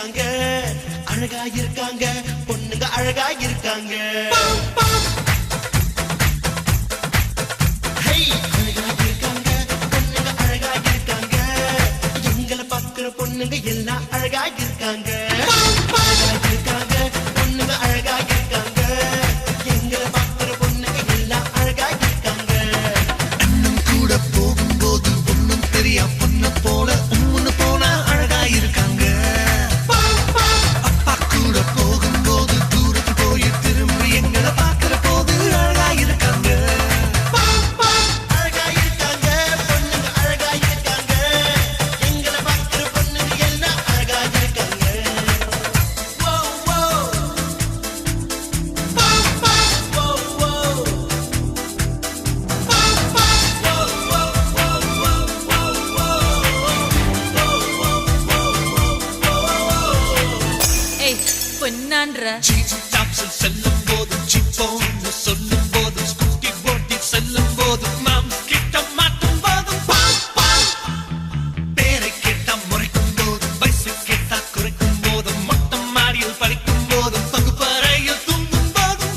இருக்காங்க, அழகா இருக்காங்க, பொண்ணுங்க அழகா இருக்காங்க. பொண்ணுங்க எல்லாம் அழகா இருக்காங்க, இருக்காங்க, பொண்ணுங்க அழகா இருக்காங்க, எங்களை பார்க்கிற பொண்ணுங்க எல்லாம் அழகா இருக்காங்க. அண்ணன் கூட போகும்போது ஒண்ணும் தெரியா பொண்ணு போல உம்முன்னு போனா அழகா இருக்காங்க. அப்பா கூட போகும்போது தூரத்து போய் திரும்பி எங்களை பார்க்கிற போது அழகா இருக்காங்க. செல்லும் போது சிப்போன்னு சொல்லும் போது ஸ்கூட்டி போட்டி செல்லும் போது நாம் கிட்ட மாட்டும் போதும் பேரை கேட்டா முறைக்கும் போதும் வயசு கேட்டா குறைக்கும் போதும் மொட்டை மாடியில் படிக்கும் போதும் பகுப்பறையில் தூங்கும் போதும்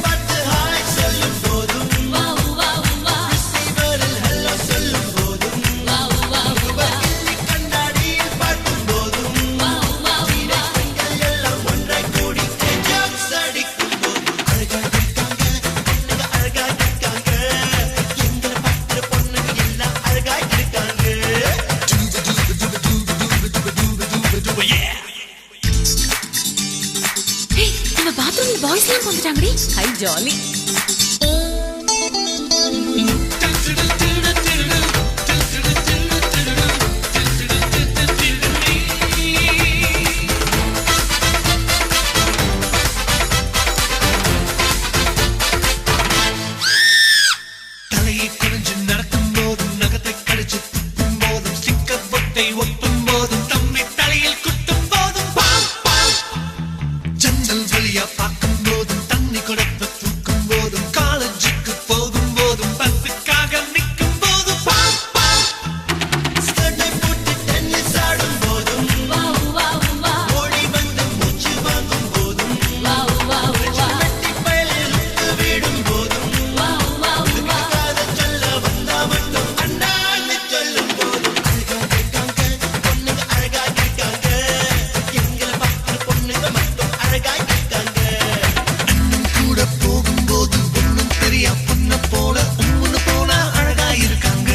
பார்த்து ஹாய் சொல்லும் போதும் ரிசீவரில் ஹலோ சொல்லும் போதும் கண்ணாடியில் பார்க்கும் போதும் பாய்ஸ்லாம் வந்துட்டாங்கடி. Hi jolly. தலையை குனிஞ்சு நடக்கும் போதும் நகத்தை கடிச்சு துப்பும் போதும் சிக்கர் பொட்டை ஒட்டும் போதும் தம்பி தலையில் குட்டும் போதும் ஜன்னல் வழியா பார்க்கும் போதும் தண்ணி கொடுத்து தூக்கும் போதும் காலேஜுக்கு போகும் போதும் பஸ்ஸுக்காக நிற்கும் போதும் ஸ்கர்ட்டை போட்டு டென்னிஸ் ஆடும் போதும் ஓடி வந்து மூச்சு வாங்கும் போதும் வெட்டி பயலில் விடும் போதும் சொல்ல வந்தா மட்டும் அண்ணான்னு சொல்லும் போதும் அழகா இருக்காங்க, பொண்ணுங்க அழகா இருக்காங்க, எங்களை பார்க்கிற பொண்ணுங்க மட்டும் அழகா இருக்காங்க. அண்ணன் கூட போகும்போது ஒண்ணும் தெரியா பொண்ணு போல உம்முன்னு போனா அழகா இருக்காங்க.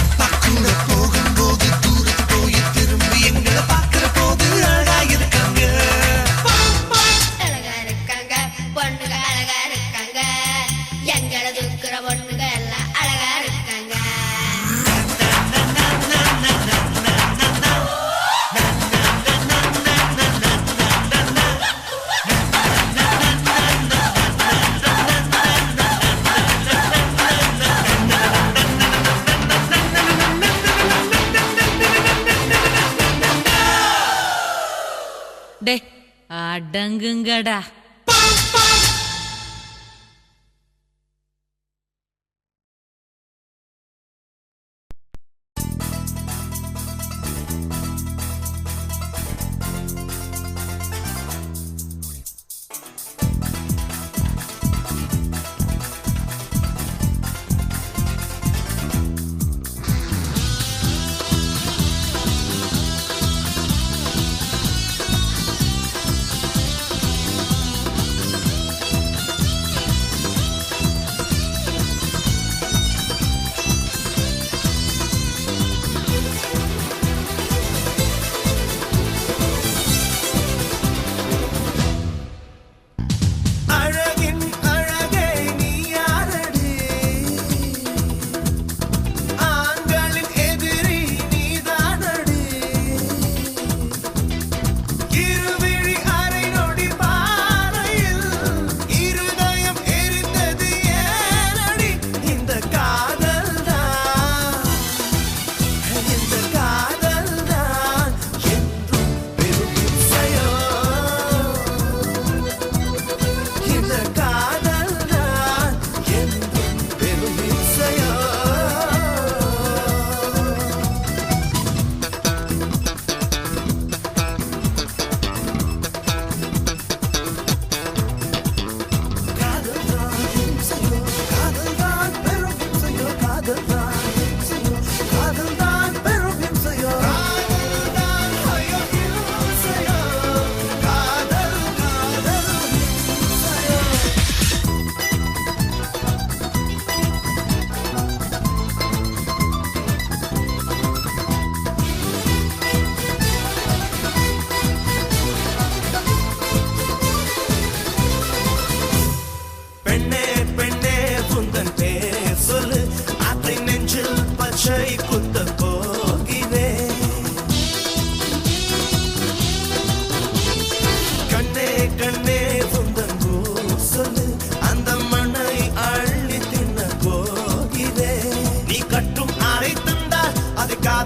அப்பா கூட போகும்போது தூரத்து போய் திரும்பி எங்களை பார்க்கிற போது அழகா இருக்காங்க. அழகா இருக்காங்க, பொண்ணுங்க அழகா இருக்காங்க, எங்களை தூக்குற பொண்ணுங்க எல்லாம் அழகா இருக்காங்க. டே அடங்குங்கடா.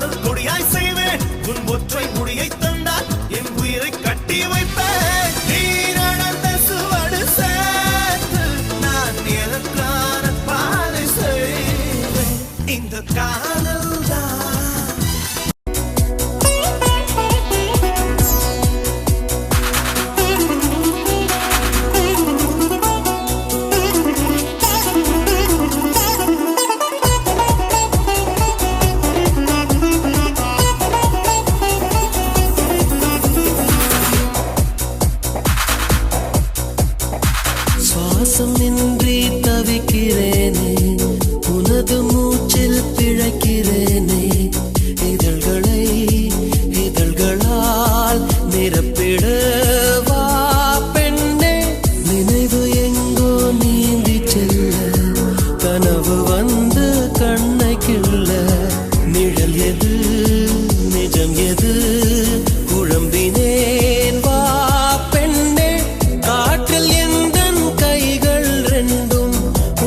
காதல் கொடியாய் செய்வேன் உன் ஒற்றை முடியை தந்தால் என் உயிரை கட்டி வைப்பேன் நீ நடந்த சுவடு சேர்த்து நான் எனக்கான பாதை செய்வேன் இந்த காதல் தான் சுவாசமின்றி தவிக்கிறேனே உனது மூச்சில் பிழைக்கிறேனே இதழ்களால் நிரப்பிடவா பெண்ணே நினைவு எங்கோ நீந்தி செல்ல கனவு வந்து கண்ணை கிள்ள நிழல் எது நிஜம் எது குழம்பினேன் வா பெண்ணே காற்றில் எந்தன் கைகள் ரெண்டும்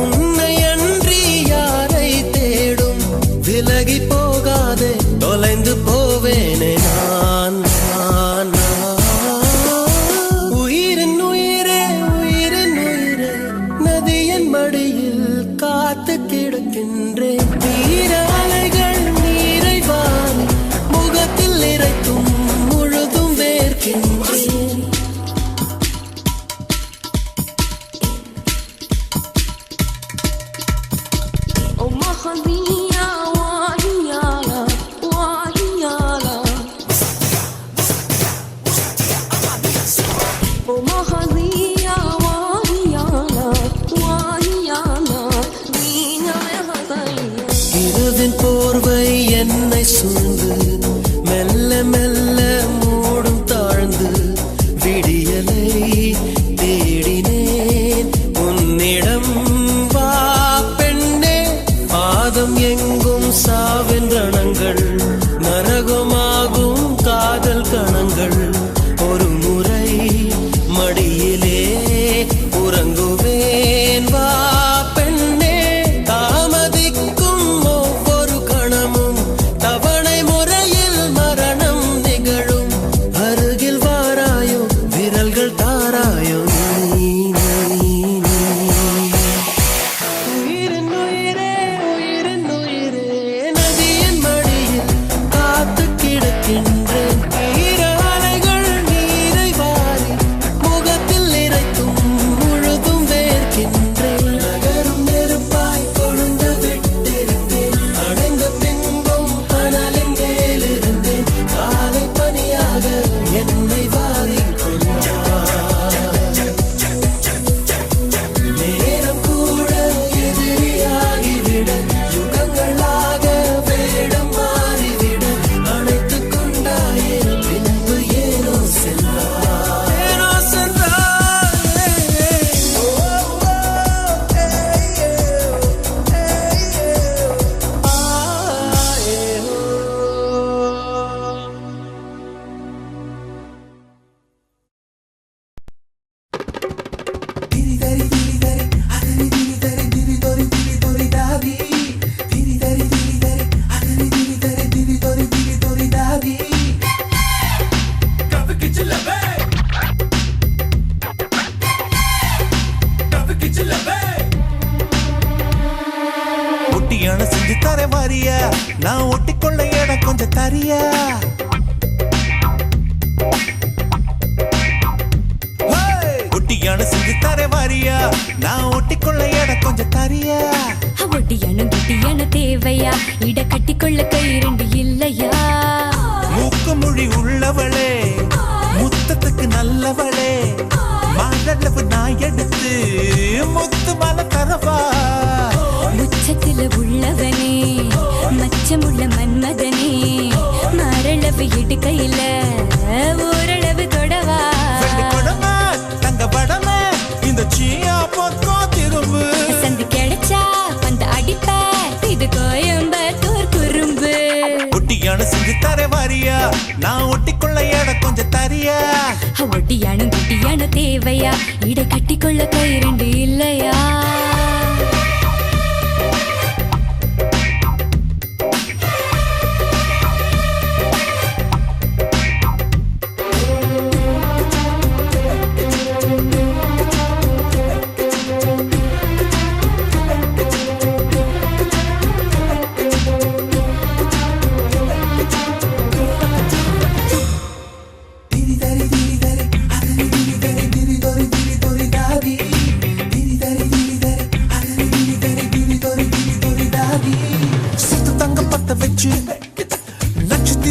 உன்னை அன்றி யாரை தேடும் விலகி போகாதே தொலைந்து போவேனே நான் உயிரின் உயிரே உயிரின் உயிரே நதியின் மடியில் காத்து கிடக்கின்றேன் தீர அலைகள் நீரை வாரி முகத்தில் இறைத்தும் முழுதும் வேர்க்கின்றேன் இரவின் போர்வை என்னை சூழ்ந்து மெல்ல மெல்ல மூடும் தாழ்ந்து விடியலை தேடினேன் உன்னிடம் வா பெண்ணே பாதம் எங்கும் சாவின் ரணங்கள் நரகமாகும் காதல் கணங்கள் ஒரு முறை மடியிலே உறங்குவேன் வா பெண்ணே தாமதிக்கும் ஒவ்வொரு கணமும் தவணை முறையில் மரணம் நிகழும் அருகில் வாராயோ விரல்கள் தாராயோ உயிரின் உயிரே உயிரின் உயிரே நதியின் மடியில் காத்து கிடக்கின்றேன் ஈர அலைகள் நீரை வாரி முகத்தில் இறைத்தும் முழுதும் வேர்க்கின்றேன் நகரும் நெருப்பாய் கொழுந்து விட்டிருந்தேன் அடைந்த பின்பும் அனலின் மேலிருந்தேன் காலை பனியாக என்னை வாரி நேரம் கூட எதிரியாகிவிட யுகங்களாக வேடம் மாறிவிட அணைத்துக் கொண்டாயே பின்பு ஏனோ சென்றாய் ஏனோ ஒட்டியான செஞ்சு தர வாரியா நான் ஒட்டிக்கொள்ள இடம் கொஞ்சம் தரியா ஒட்டியான செஞ்சு தர வாரியா நான் ஒட்டிக்கொள்ள இடம் கொஞ்சம் தரியா ஒட்டியானும் கிட்டியான தேவையா இட கட்டிக்கொள்ள கை இரண்டு இல்லையா மூக்கு மொழி உள்ளவளே முத்தத்துக்கு நல்லவளே மாரளவு நான் எடுத்து முத்து மலை தரவா உச்சத்தில உள்ளவனே மச்சமுள்ள மன்மதனே மரளவு இடுக்கையில ஓரளவு தொடவா கொடமா தங்க படமா இந்த சீயா பக்கம் திரும்பு சந்து கிடைச்சா அந்த அடிப்ப இது கோயம்பத்தூர் குறும்பு ஒட்டியான செஞ்சு தர வாரியா நான் ஒட்டிக்கொள்ள இடம் கொஞ்சம் தரியா ஒட்டியானும் குட்டியான தேவையா இட கட்டிக்கொள்ள கை இரண்டு இல்லையா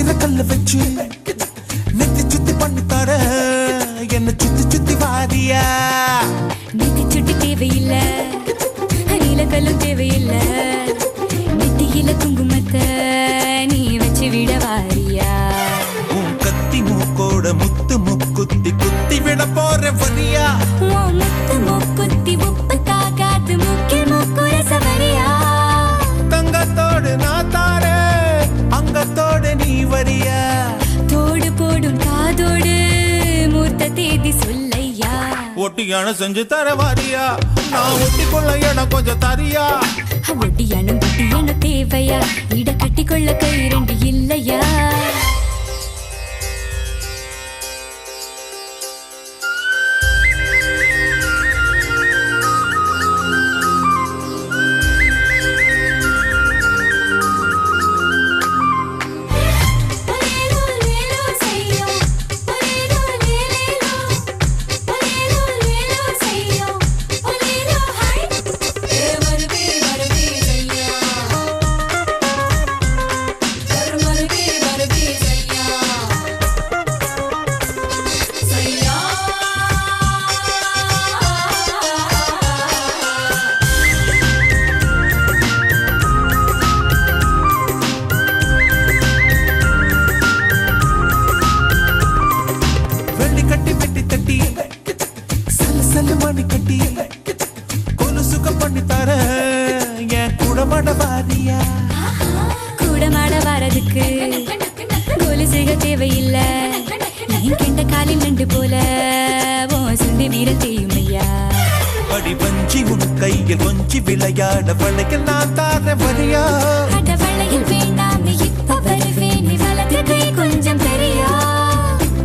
வைர கல்ல வச்சு நெத்தி சுத்தி பண்ணி தர என்ன சுத்தி சுத்தி வாரியா நெத்தி சுட்டி தேவையில்ல நீலக்கல்லும் தேவையில்ல நெத்தியில குங்குமத்தை நீ வச்சு விட வாரியா உன் கத்தி மூக்கோட முத்து முக்குத்தி குத்தி விட போற வரியா உன் முத்து மூக்குத்தி உப்பு தாக்காத்து முக்கில் மூக்குர சவரியா தங்கத்தோடு நான் தாரே அங்கத்தோடு நீ வரியா தோடு போடும் காதோடு மூர்த்த தேதி சொல்லையா ஒட்டியான செஞ்சு தர வாரியா நான் ஒட்டி கொள்ள இடம் கொஞ்சம் தரியா ஒட்டியானும் குட்டியானும் தேவையா இட கட்டிக்கொள்ள கை ரெண்டு இல்லையா கூடமாட வரதுக்கு கொலுசுக தேவையில்ல நீ கெண்ட காலில் நண்டு போல சுண்டி வீர தேயுமையா அடி வஞ்சி உன் கையில் கொஞ்சி விளையாட வளையில் நான் தார வரியா அட வளையில் வேண்டாம் இப்ப வருவேன் நீ வலது கை கொஞ்சம் பெரியா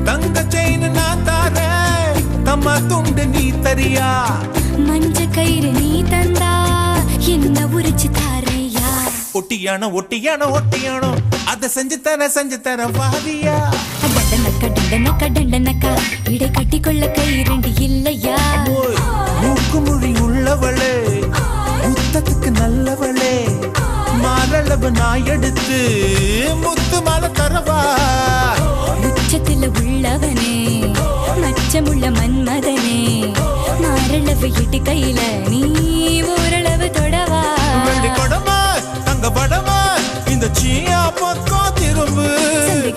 தங்க செயின் நான் தார தம்மா துண்டு நீ தரியா மஞ்ச கயிறு நீ தந்தா என்ன உரிச்சு தாரையா ஒட்டியானோ ஒட்டியானோ ஒட்டியானோ அதை செஞ்சு தர வாரியா டண்டனக்கா டண்டனக்கா இடை கட்டிக்கொள்ள கை ரெண்டு இல்லையா மூக்கு மொழி உள்ளவளே முத்தத்துக்கு நல்லவளே மாரளவு நான் எடுத்து முத்து மாலை தரவா உச்சத்துல உள்ளவனே மச்சமுள்ள மன்மதனே மாரளவு இட்டு கையில நீ ஓரளவு தொடவா கொடமா தங்க படமா இந்த சீயா பக்கம் திரும்பு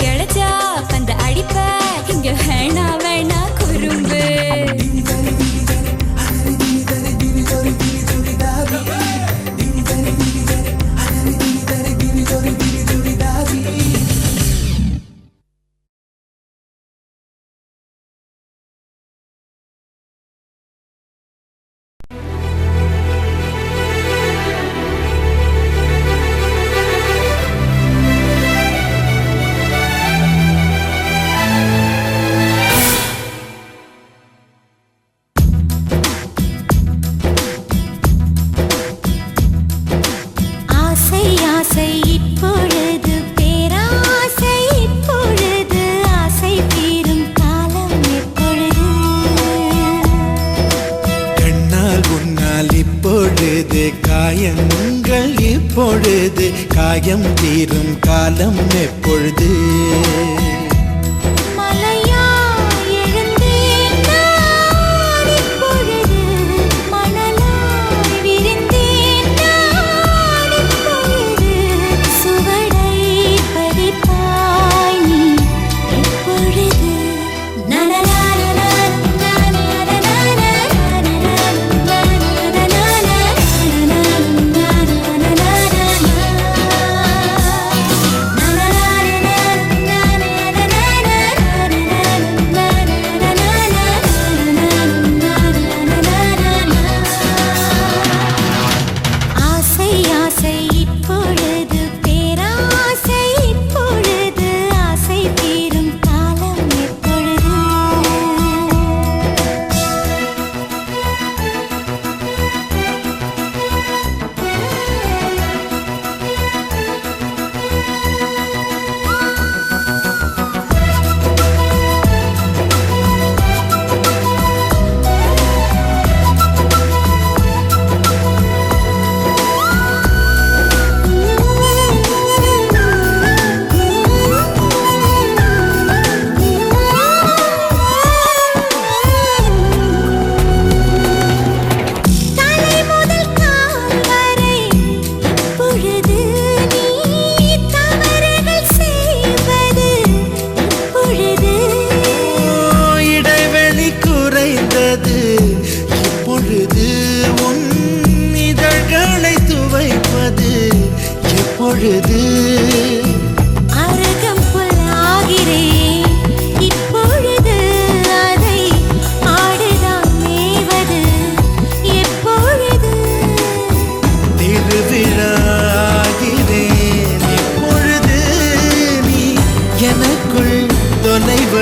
கிடைச்சா அந்த அடிப்ப இங்க வேணா வேணா குறும்பு காயங்கள் இப்பொழுது காயம் தீரும் காலம் எப்பொழுது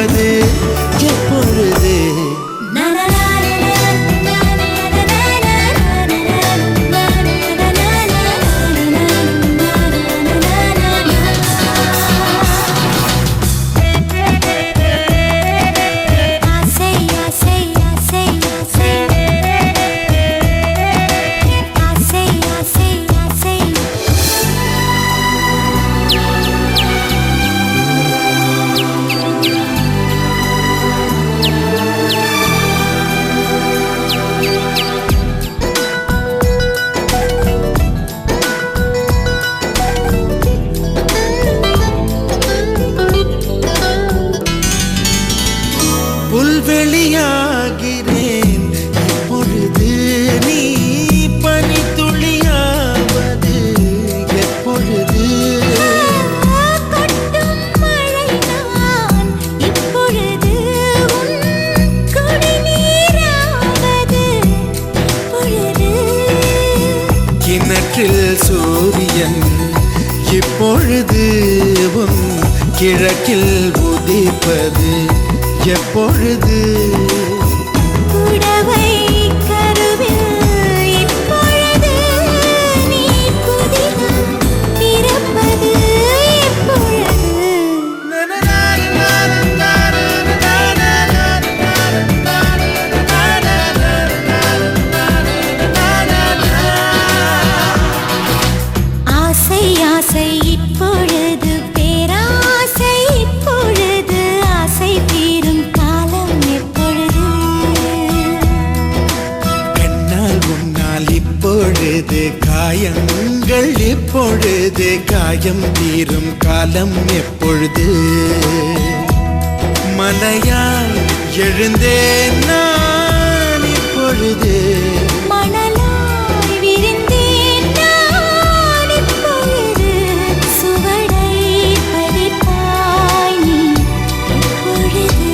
உதிப்பது எப்பொழுது புல்வெளியாகிறேன் எப்பொழுது நீ பனித்துளியாவது எப்பொழுது கிணற்றில் சூரியன் இப்பொழுது உன் கிழக்கில் உதிப்பது எப்பொழுது புடவை கருவில் இப்பொழுது நீ புதினம் பிறப்பது எப்பொழுது ஆசை ஆசை இப்பொழுது பேராசை இப்பொழுது ஆசை தீரும் காலம் எப்பொழுது கண்ணால் உன்னால் இப்பொழுது காயங்கள் இப்பொழுது காயம் தீரும் காலம் எப்பொழுது மலையால் எழுந்தேன் நான் இப்பொழுது மணலாய் விரிந்தேன் நான் இப்பொழுது சுவடை பதிப்பாய் நீ இப்பொழுது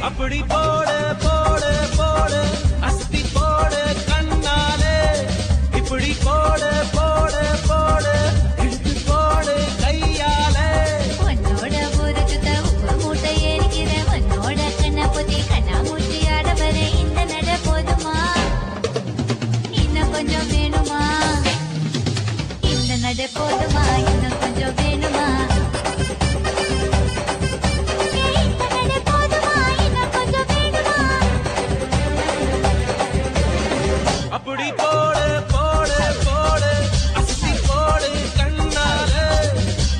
அப்படி போடு போடு போடு அஸ்தி போடு கண்ணாலே இப்படி போடு போடு போடு இழுத்து போடு கையாலே உன்னோட ஒரு சுத்த உப்பு மூட்டை ஏறிக்கிற உன்னோட கண்ணா பொத்தி கண்ணா மூச்சி ஆட வர இந்த நட போதுமா இன்னும் கொஞ்சம் வேணுமா இந்த நட போதுமா இன்னும் கொஞ்சம் வேணுமா அப்படி போடு போடு போடு அஸ்தி போடு கண்ணாலே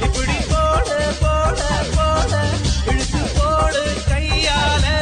இப்படி போடு போடு போடு இழுத்து போடு கையாலே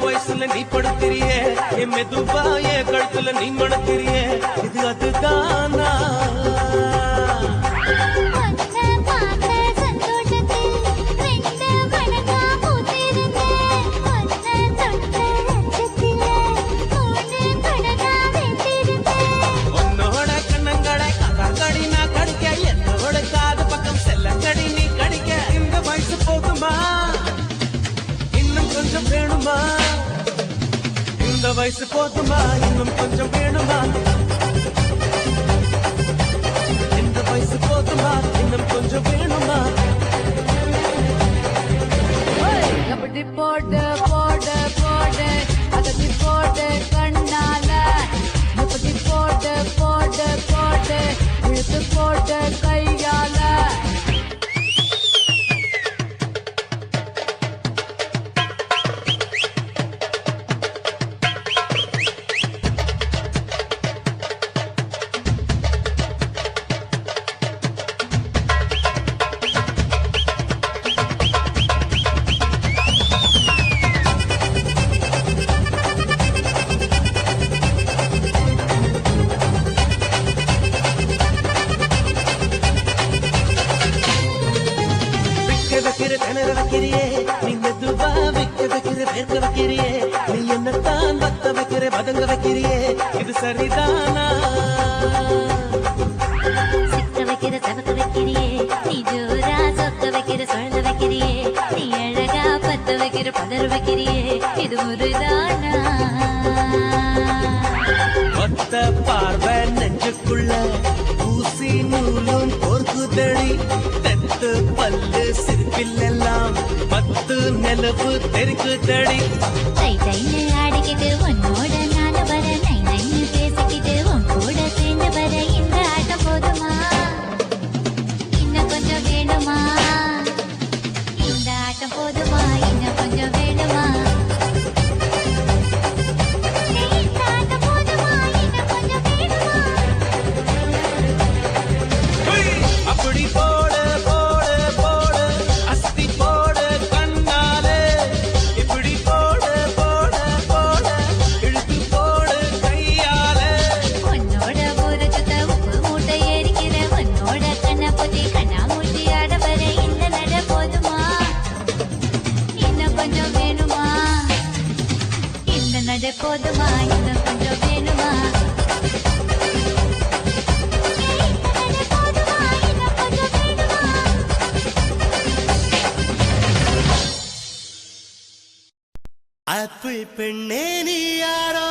வயசுல நீ படுத்திரியே என் மெதுவா என் கழுத்துல நீ மணத்திரியே இது அதுதானா உன்னோட கண்ணங்களை கதாங்கடி நான் கடிக்க என்னோட காது பக்கம் செல்லங்கடி நீ கடிக்க இந்த வயசு போதுமா வயசு போதுமா இன்னும் கொஞ்சம் வேணுமா இந்த வயசு போதுமா இன்னும் கொஞ்சம் வேணுமா அப்படி போடு போடு போடு அதட்டி போடு கண்ணால அப்படி போடு போடு போடு இழுத்து போடு கையால வைக்கிற திணற வைக்கிறியே நீ மெதுவா வைக்க வைக்கிற வேர்க்க வைக்கிறியே நீ என்னத்தான் வத்த வைக்கிற பதங்க வைக்கிறியே இது சரிதானா சிக்க வைக்கிற சவக்க வைக்கிறியே நீ ஜோரா சொக்க வைக்கிற சொல்ல வைக்கிறியே நீ அழகா பத்த வைக்கிற பதற வைக்கிறியே இது முருதானா ஒத்த பார்வை நெஞ்சுக்குள்ள ஊசி நூலும் கோர்க்குதடி தெத்து பல்லு சிரிப்பிலெல்லாம் பத்து நிலவு தெரிக்குதடி தை தைன்னு ஆடிக்கிட்டு உன்னோட நானு வர நை நைன்னு பேசிக்கிட்டு உன் கூட சேர்ந்து வர இந்த ஆட்டம் போதுமா இன்னும் கொஞ்சம் வேணுமா இந்த ஆட்டம் போதுமா இன்னும் கொஞ்சம் வேணுமா இந்த ஆட்டம் போதுமா இன்னும் கொஞ்சம் வேணுமா அப்படி போடு போடு போடு அஸ்தி போடு கண்ணாலே இப்படி போடு போடு போடு இழுத்து போடு கையாலே உன்னோட ஊரை சுத்த உப்பு மூட்டை ஏறிக்கிற உன்னோட கண்ணை பொத்தி கண்ணாமூச்சி ஆட வர இந்த நட போதுமா இன்னும் கொஞ்சம் வேணுமா இந்த நட போதுமா இன்னும் கொஞ்சம் வேணுமா ஆப்பிள் பெண்ணே நீ யாரோ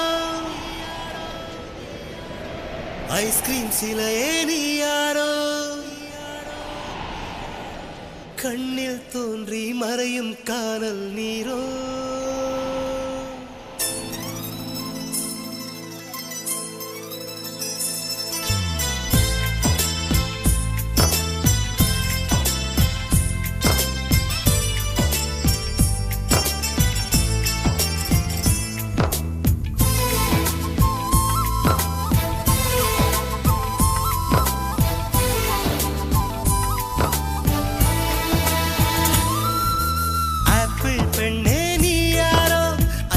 ஐஸ்கிரீம் சிலையே நீ யாரோ கண்ணில் தோன்றி மறையும் காணல் நீரோ ஆப்பிள் பெண்ணே நீ யாரோ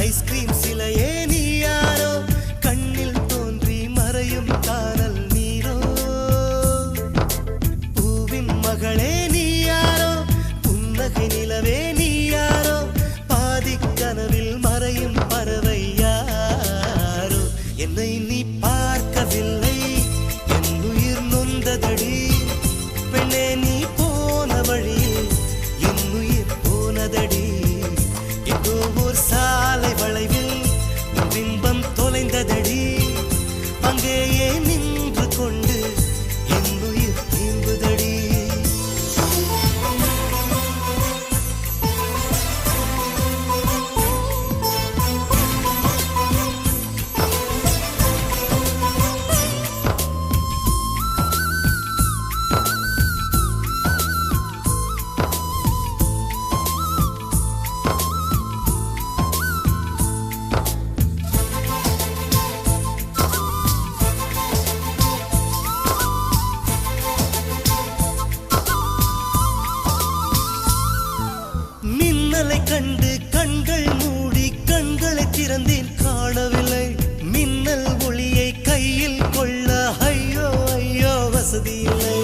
ஐஸ்கிரீம் சிலையே நீ யாரோ கண்ணில் தோன்றி மறையும் காணல் நீரோ பூவின் மகளே நீ யாரோ புன்னகை நிலவே நீ யாரோ பாதிக் கனவில் மறையும் பறவை யாரோ என்னை நீ பார்க்கவில்லை என் உயிர் நொந்ததடி பெண்ணே நீ போன வழியில் என் உயிர் போனதடி இதோ ஒரு சாலை வளைவில் உன் பிம்பம் தொலைந்ததடி அங்கேயே நின்று கொண்டு என் உயிர் தீம்புதடி மின்னலை கண்டு கண்கள் மூடி கண்களை திறந்தேன் காணவில்லை மின்னல் ஒளியை கையில் கொள்ள ஐயோ ஐயோ வசதி இல்லை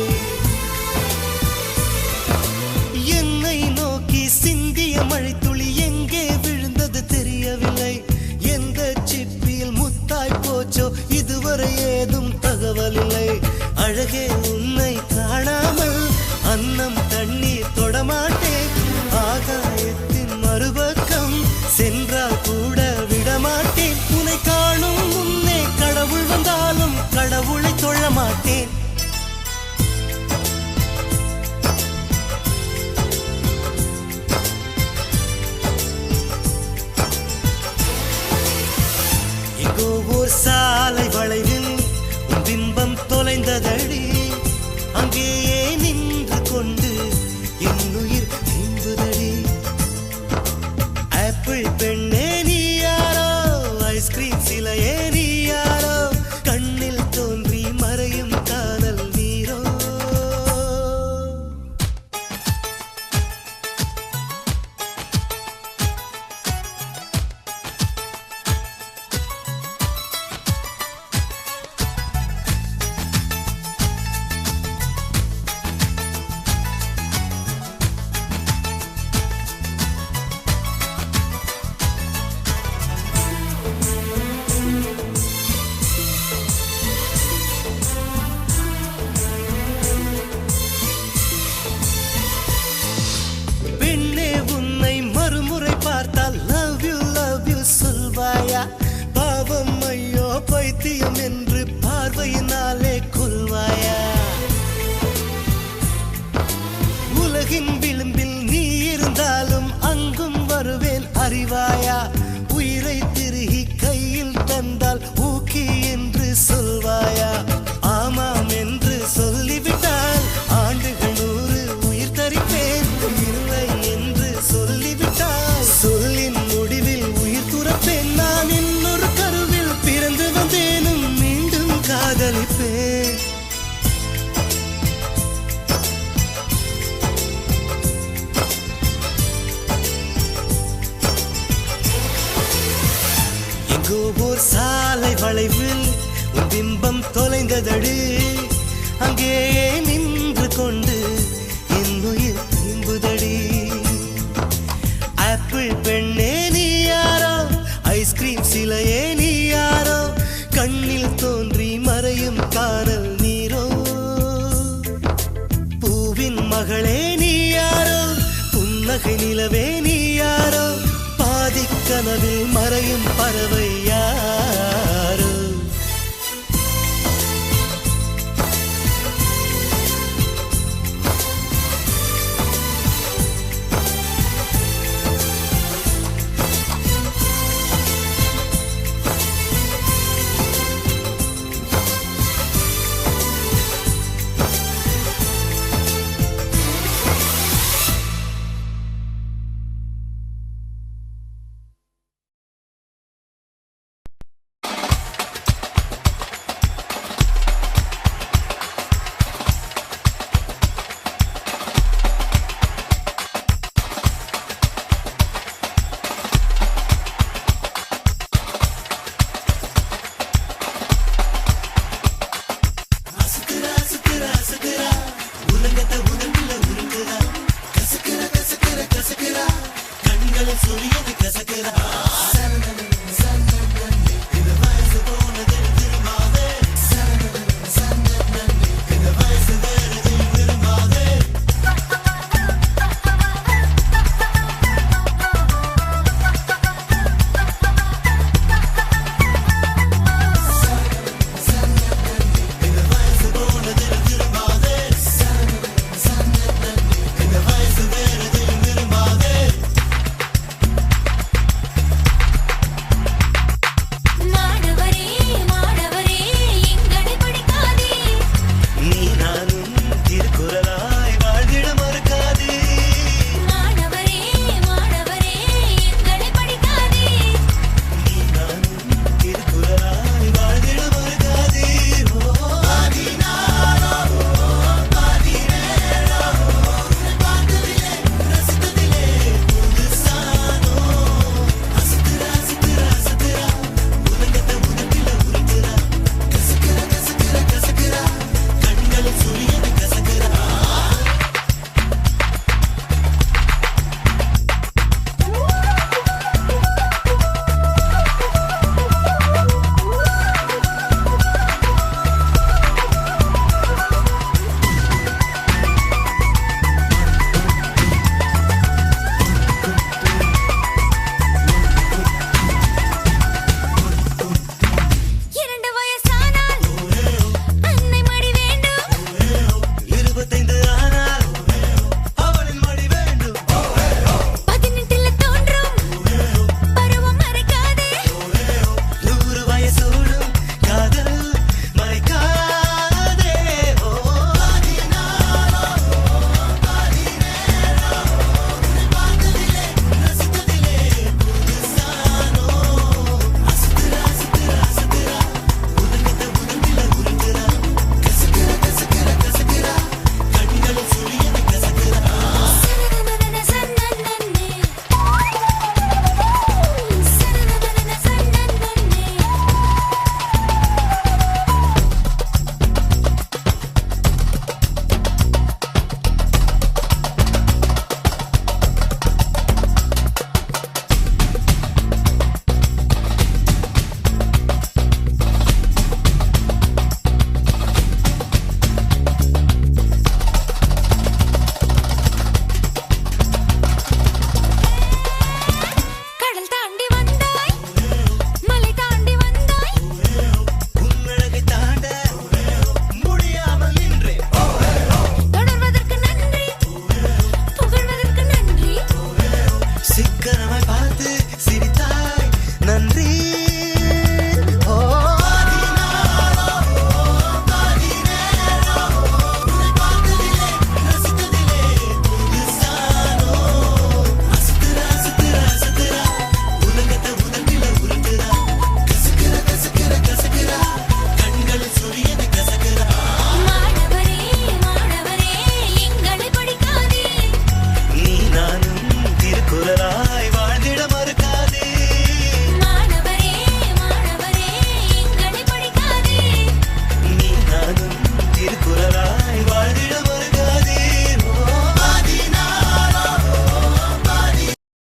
என்னை நோக்கி சிந்திய மழைத்துளி எங்கே விழுந்தது தெரியவில்லை எந்த சிப்பியில் முத்தாய் போச்சோ இதுவரை ஏதும் தகவல் இல்லை அழகே உன்னை காணாமல் அன்னம் தண்ணீர் தொடமாட்டேன் ஆகாயத்தின் மறுபக்கம் உலகின் விளிம்பில் நீ இருந்தாலும் அங்கும் வருவேன் அறிவாயா உயிரை திருகி கையில் தந்தால் ஊக்கி என்று சொல்வாயா ஆமாம் என்று சொல்லிவிட்டால் ஆண்டுகள் 100 உயிர் தரிப்பேன் இல்லை என்று சொல்லிவிட்டால் சொல்லின் முடிவில் உயிர் துறப்பேன் நான் இன்னொரு கருவில் பிறந்து வந்தேனும் மீண்டும் காதலிப்பேன் எங்கோ ஓர் சாலை வளைவில் உன் பிம்பம் தொலைந்ததடி அங்கேயே நின்று கொண்டு என் உயிர் திரும்புதடி ஆப்பிள் பெண்ணே நீ யாரோ ஐஸ்கிரீம் சிலையே நீ யாரோ கண்ணில் தோன்றி மறையும் காணல் நீரோ பூவின் மகளே நீ யாரோ புன்னகை நிலவே நீ யாரோ பாதிக் கனவில் மறையும் பறவை யார்